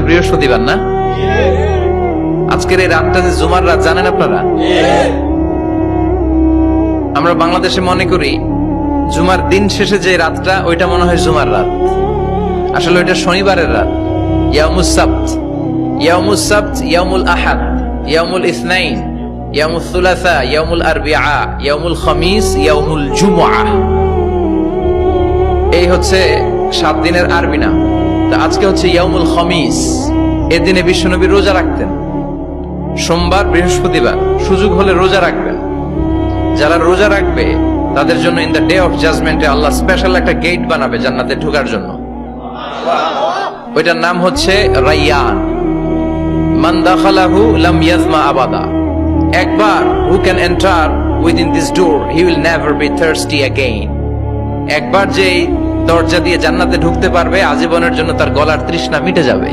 বৃহস্পতিবার না? আজকের এই রাতটা যে জুমার রাত জানেন আপনারা? আমরা বাংলাদেশে মনে করি জুমার দিন শেষে যে রাতটা ওইটা মনে হয় জুমার রাত, আসলে ওইটা শনিবারের রাত। ইয়াউমুস সাবত, ইয়াউমুস সাবত, ইয়াউমুল আহাদ, ইয়াউমুল ইসনাইন, ইয়াউমুল সুলাসা, ইয়াউমুল আরবিআ, ইয়াউমুল খামিস, ইয়াউমুল জুমআ। এই হচ্ছে 7 দিনের আরবি নাম। তা আজকে হচ্ছে ইয়াউমুল খামিস। এর দিনে বিশ্বনবী রোজা রাখতেন, সোমবার বৃহস্পতিবার সুযোগ হলে রোজা রাখবেন। যারা রোজা রাখবে তাদের জন্য ইন দ্য ডে অফ জাজমেন্টে আল্লাহ স্পেশাল একটা গেট বানাবে জান্নাতে ঢোকার জন্য। ওইটার নাম হচ্ছে রাইয়ান। মান দাখালাহু লাম ইয়াজমা আবাদা। একবার who can enter within this door he will never be thirsty again. একবার যে দরজা দিয়ে জান্নাতে ঢুকতে পারবে আজীবনের জন্য তার গলার তৃষ্ণা মিটে যাবে।